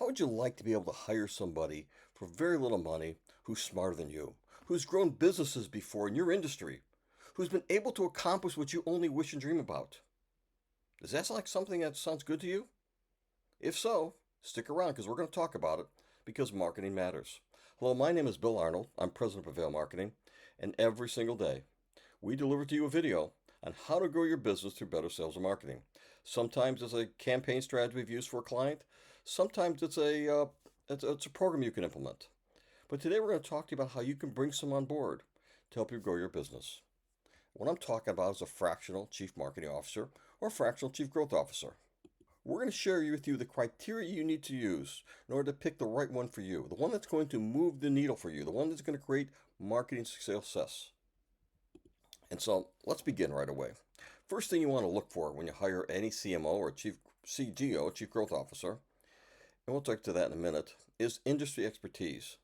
How would you like to be able to hire somebody for very little money who's smarter than you, who's grown businesses before in your industry, who's been able to accomplish what you only wish and dream about? Does that sound like something that sounds good to you? If so, stick around because we're going to talk about it because marketing matters. Hello, my name is Bill Arnold. I'm president of Prevail Marketing, and every single day we deliver to you a video on how to grow your business through better sales and marketing. Sometimes it's a campaign strategy we've used for a client. Sometimes it's a program you can implement. But today we're going to talk to you about how you can bring some on board to help you grow your business. What I'm talking about is a fractional chief marketing officer or fractional chief growth officer. We're going to share with you the criteria you need to use in order to pick the right one for you, the one that's going to move the needle for you, the one that's going to create marketing success. And so let's begin right away. First thing you want to look for when you hire any CMO or chief CGO, chief growth officer, and we'll talk to that in a minute, is industry expertise.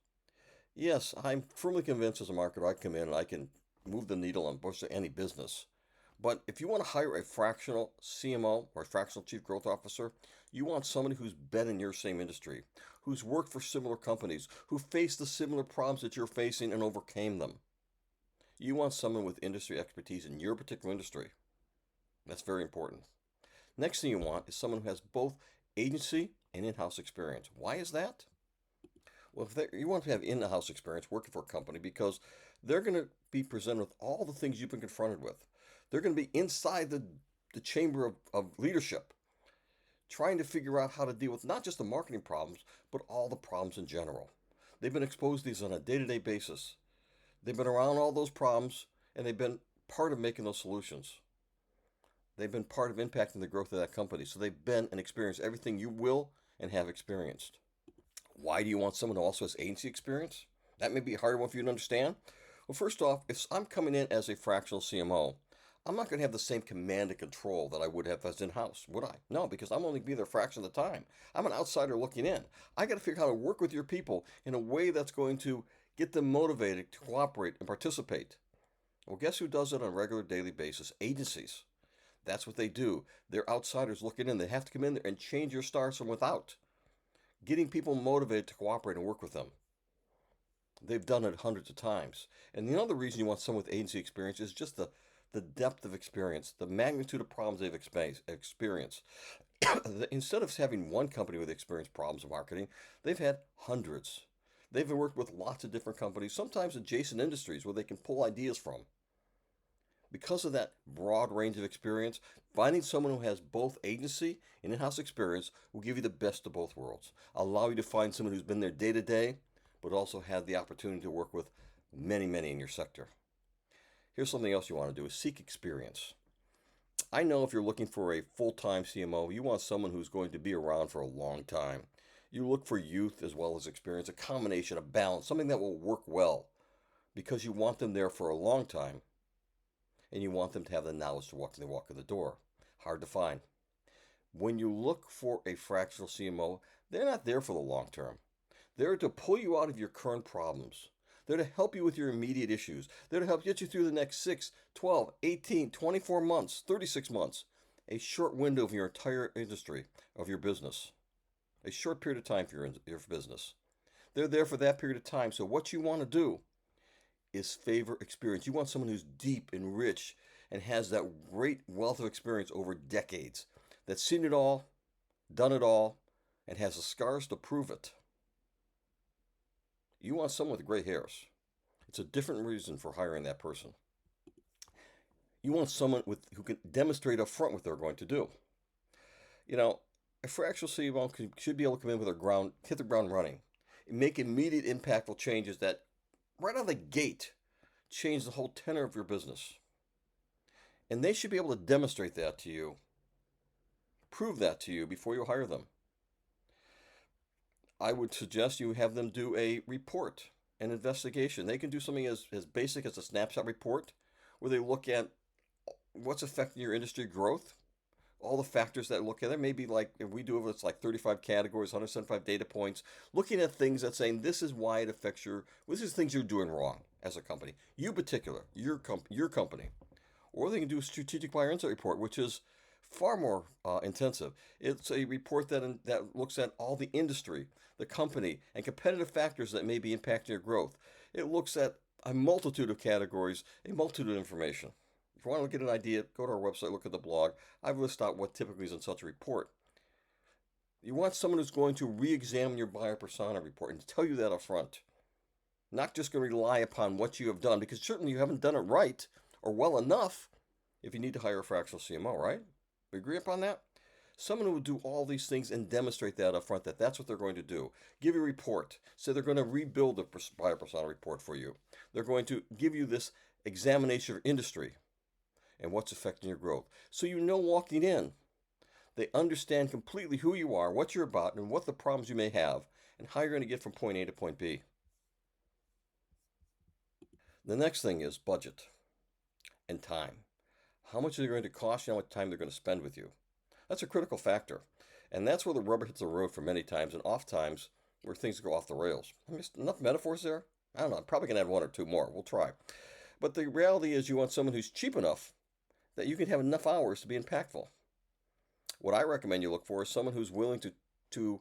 Yes, I'm firmly convinced as a marketer I come in and I can move the needle on virtually any business. But if you want to hire a fractional CMO or a fractional chief growth officer, you want somebody who's been in your same industry, who's worked for similar companies, who faced the similar problems that you're facing and overcame them. You want someone with industry expertise in your particular industry. That's very important. Next thing you want is someone who has both agency and in-house experience. Why is that? Well, you want to have in-house experience working for a company because they're going to be presented with all the things you've been confronted with. They're going to be inside the chamber of leadership, trying to figure out how to deal with not just the marketing problems, but all the problems in general. They've been exposed to these on a day-to-day basis. They've been around all those problems, and they've been part of making those solutions. They've been part of impacting the growth of that company. So they've been and experienced everything you will and have experienced. Why do you want someone who also has agency experience? That may be a harder one for you to understand. Well, first off, if I'm coming in as a fractional CMO, I'm not going to have the same command and control that I would have as in-house, would I? No, because I'm only be there a fraction of the time. I'm an outsider looking in. I got to figure out how to work with your people in a way that's going to get them motivated to cooperate and participate. Well, guess who does it on a regular daily basis? Agencies. That's what they do. They're outsiders looking in. They have to come in there and change your stars from without, getting people motivated to cooperate and work with them. They've done it hundreds of times. And the other reason you want someone with agency experience is just the depth of experience, the magnitude of problems they've experienced. Instead of having one company with experienced problems in marketing, they've had hundreds. They've worked with lots of different companies, sometimes adjacent industries where they can pull ideas from. Because of that broad range of experience, finding someone who has both agency and in-house experience will give you the best of both worlds. Allow you to find someone who's been there day to day, but also have the opportunity to work with many in your sector. Here's something else you want to do is seek experience. I know if you're looking for a full-time CMO, you want someone who's going to be around for a long time. You look for youth as well as experience, a combination, a balance, something that will work well because you want them there for a long time and you want them to have the knowledge to walk in the door. Hard to find. When you look for a fractional CMO, they're not there for the long term. They're to pull you out of your current problems. They're to help you with your immediate issues. They're to help get you through the next 6, 12, 18, 24 months, 36 months, a short window of your entire industry, of your business, a short period of time for your business. They're there for that period of time. So what you want to do is favor experience. You want someone who's deep and rich and has that great wealth of experience over decades, that's seen it all, done it all, and has the scars to prove it. You want someone with gray hairs. It's a different reason for hiring that person. You want someone who can demonstrate up front what they're going to do. You know, a fractional CMO should be able to come in with hit the ground running, and make immediate impactful changes that right out of the gate change the whole tenor of your business. And they should be able to demonstrate that to you, prove that to you before you hire them. I would suggest you have them do a report, an investigation. They can do something as basic as a snapshot report where they look at what's affecting your industry growth, all the factors that look at it. Maybe like if we do it, it's like 35 categories, 175 data points, looking at things that saying this is why it affects this is things you're doing wrong as a company. You particular, your company. Or they can do a strategic buyer insight report, which is far more intensive. It's a report that looks at all the industry, the company, and competitive factors that may be impacting your growth. It looks at a multitude of categories, a multitude of information. If you want to get an idea, go to our website, look at the blog. I've listed out what typically is in such a report. You want someone who's going to re-examine your buyer persona report and tell you that up front. Not just going to rely upon what you have done, because certainly you haven't done it right or well enough if you need to hire a fractional CMO, right? We agree upon that? Someone who will do all these things and demonstrate that up front, that that's what they're going to do. Give you a report. Say they're going to rebuild the buyer persona report for you. They're going to give you this examination of industry and what's affecting your growth. So you know walking in, they understand completely who you are, what you're about, and what the problems you may have, and how you're going to get from point A to point B. The next thing is budget and time. How much are they going to cost you, how much time they're going to spend with you? That's a critical factor. And that's where the rubber hits the road for many times, and oft times where things go off the rails. I mean, enough metaphors there? I don't know. I'm probably going to add one or two more. We'll try. But the reality is you want someone who's cheap enough that you can have enough hours to be impactful. What I recommend you look for is someone who's willing to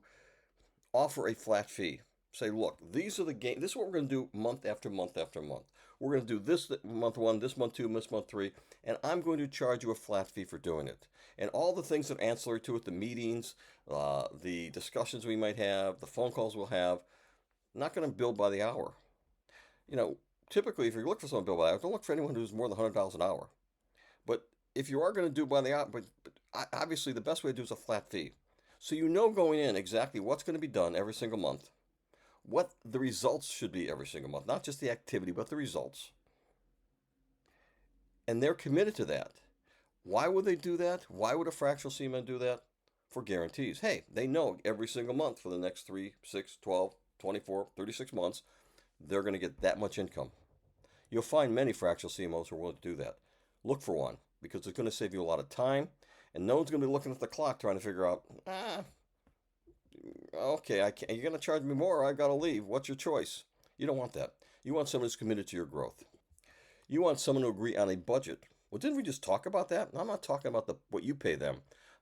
offer a flat fee. Say, look, these are the game. This is what we're going to do month after month after month. We're going to do this month one, this month two, this month three, and I'm going to charge you a flat fee for doing it. And all the things that are ancillary to it, the meetings, the discussions we might have, the phone calls we'll have, I'm not going to bill by the hour. You know, typically if you look for someone to bill by the hour, don't look for anyone who's more than $100 an hour. But if you are going to do by the hour, but obviously the best way to do is a flat fee. So you know going in exactly what's going to be done every single month, what the results should be every single month, not just the activity, but the results. And they're committed to that. Why would they do that? Why would a fractional CMO do that? For guarantees. Hey, they know every single month for the next 3, 6, 12, 24, 36 months, they're going to get that much income. You'll find many fractional CMOs who are willing to do that. Look for one because it's going to save you a lot of time, and no one's going to be looking at the clock trying to figure out, okay, you're going to charge me more, I've got to leave. What's your choice? You don't want that. You want someone who's committed to your growth. You want someone to agree on a budget. Well, didn't we just talk about that? I'm not talking about what you pay them.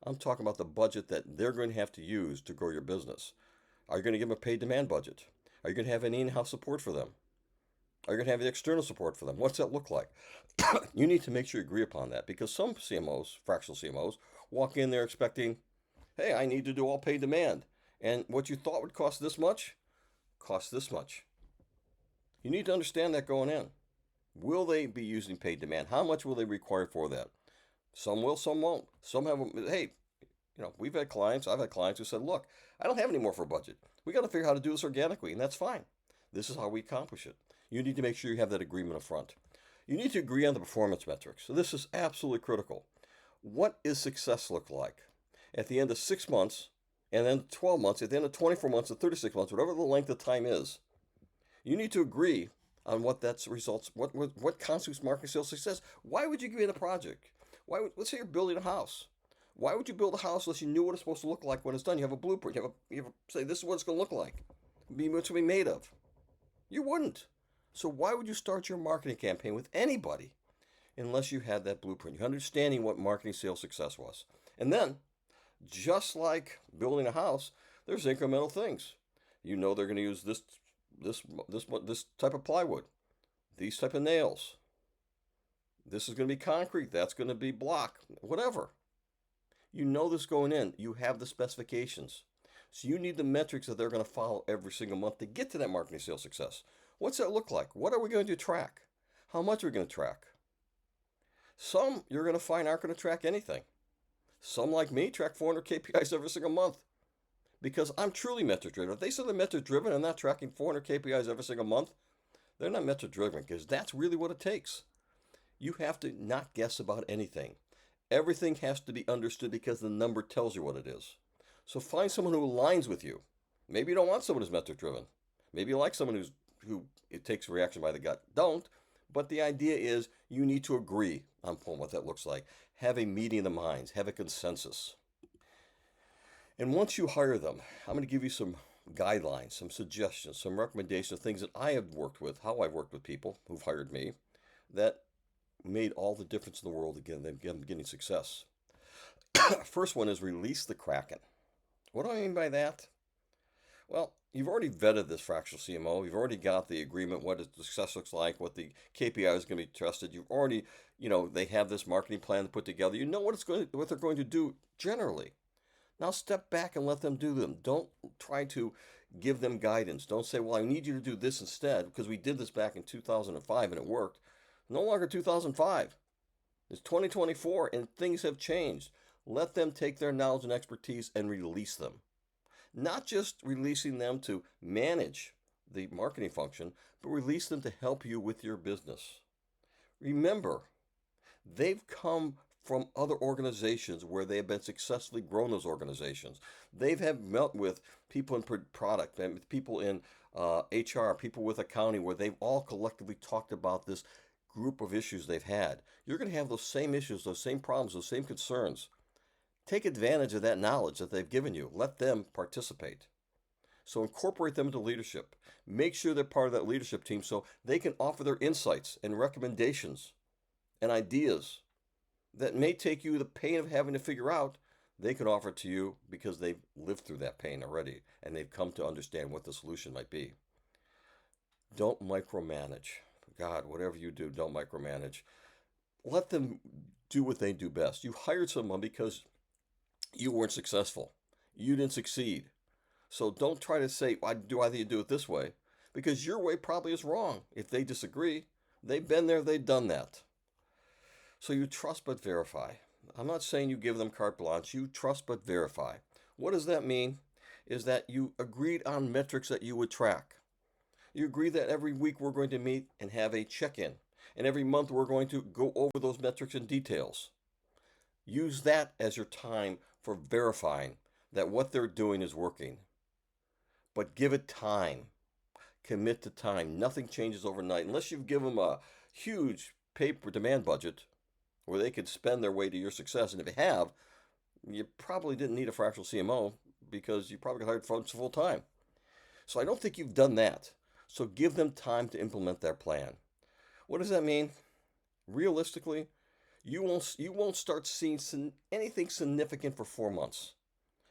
I'm talking about the budget that they're going to have to use to grow your business. Are you going to give them a paid demand budget? Are you going to have any in-house support for them? Are you going to have the external support for them? What's that look like? You need to make sure you agree upon that because some CMOs, fractional CMOs, walk in there expecting, hey, I need to do all paid demand. And what you thought would cost this much, costs this much. You need to understand that going in. Will they be using paid demand? How much will they require for that? Some will, some won't. Some have, hey, we've had clients, I've had clients who said, look, I don't have any more for a budget. We got to figure out how to do this organically, and that's fine. This is how we accomplish it. You need to make sure you have that agreement up front. You need to agree on the performance metrics. So this is absolutely critical. What is success look like? At the end of 6 months, and then 12 months, at the end of 24 months, or 36 months, whatever the length of time is, you need to agree on what that's results, what constitutes marketing sales success. Why would you give it a project? Let's say you're building a house. Why would you build a house unless you knew what it's supposed to look like when it's done? You have a blueprint. Say this is what it's going to look like. What it's going to be made of. You wouldn't. So why would you start your marketing campaign with anybody unless you had that blueprint? You're understanding what marketing sales success was. And then, just like building a house, there's incremental things. You know they're going to use this type of plywood, these type of nails. This is going to be concrete. That's going to be block, whatever. You know this going in. You have the specifications. So you need the metrics that they're going to follow every single month to get to that marketing sales success. What's that look like? What are we going to track? How much are we going to track? Some you're going to find aren't going to track anything. Some, like me, track 400 KPIs every single month because I'm truly metric driven. If they say they're metric driven and not tracking 400 KPIs every single month, they're not metric driven because that's really what it takes. You have to not guess about anything. Everything has to be understood because the number tells you what it is. So find someone who aligns with you. Maybe you don't want someone who's metric driven. Maybe you like someone who it takes reaction by the gut. Don't. But the idea is you need to agree on what that looks like. Have a meeting of the minds. Have a consensus. And once you hire them, I'm going to give you some guidelines, some suggestions, some recommendations, things that I have worked with, how I've worked with people who've hired me that made all the difference in the world again, them getting success. First one is release the Kraken. What do I mean by that? Well, you've already vetted this fractional CMO. You've already got the agreement, what the success looks like, what the KPI is going to be trusted. You've already, they have this marketing plan to put together. You know what they're going to do generally. Now step back and let them do them. Don't try to give them guidance. Don't say, well, I need you to do this instead because we did this back in 2005 and it worked. No longer 2005. It's 2024 and things have changed. Let them take their knowledge and expertise and release them. Not just releasing them to manage the marketing function, but release them to help you with your business. Remember, they've come from other organizations where they have been successfully grown those organizations. They've have met with people in product and people in HR, people with accounting, where they've all collectively talked about this group of issues they've had. You're going to have those same issues, those same problems, those same concerns. Take advantage of that knowledge that they've given you. Let them participate. So incorporate them into leadership. Make sure they're part of that leadership team so they can offer their insights and recommendations and ideas that may take you the pain of having to figure out. They can offer to you because they've lived through that pain already and they've come to understand what the solution might be. Don't micromanage. God, whatever you do, don't micromanage. Let them do what they do best. You hired someone because you weren't successful. You didn't succeed. So don't try to say, why do I do it this way? Because your way probably is wrong. If they disagree, they've been there, they've done that. So you trust but verify. I'm not saying you give them carte blanche. You trust but verify. What does that mean? Is that you agreed on metrics that you would track. You agree that every week we're going to meet and have a check-in. And every month we're going to go over those metrics in details. Use that as your time for verifying that what they're doing is working. But give it time. Commit to time. Nothing changes overnight unless you've given them a huge paper demand budget where they could spend their way to your success. And if you have, you probably didn't need a fractional CMO because you probably got hired full time. So I don't think you've done that. So give them time to implement their plan. What does that mean? Realistically, you won't start seeing anything significant for 4 months.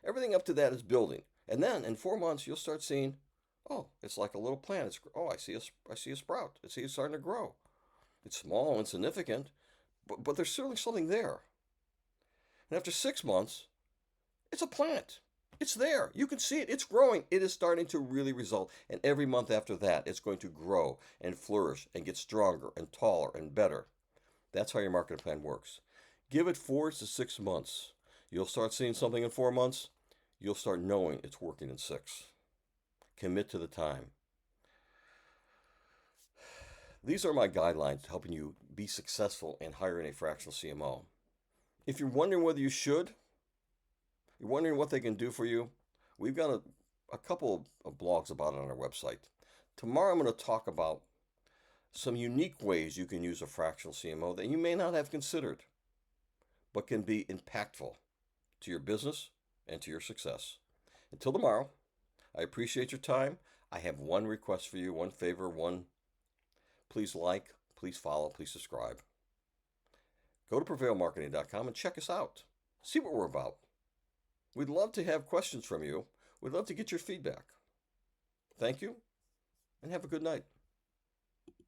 Everything up to that is building, and then in 4 months you'll start seeing, oh, it's like a little plant. I see a sprout. I see it starting to grow. It's small and insignificant, but there's certainly something there. And after 6 months, it's a plant. It's there. You can see it. It's growing. It is starting to really result. And every month after that, it's going to grow and flourish and get stronger and taller and better. That's how your marketing plan works. Give it 4 to 6 months. You'll start seeing something in 4 months. You'll start knowing it's working in 6. Commit to the time. These are my guidelines helping you be successful in hiring a fractional CMO. If you're wondering whether you should, you're wondering what they can do for you, we've got a couple of blogs about it on our website. Tomorrow I'm going to talk about some unique ways you can use a fractional CMO that you may not have considered, but can be impactful to your business and to your success. Until tomorrow, I appreciate your time. I have one request for you, one favor, please like, please follow, please subscribe. Go to prevailmarketing.com and check us out. See what we're about. We'd love to have questions from you. We'd love to get your feedback. Thank you, and have a good night.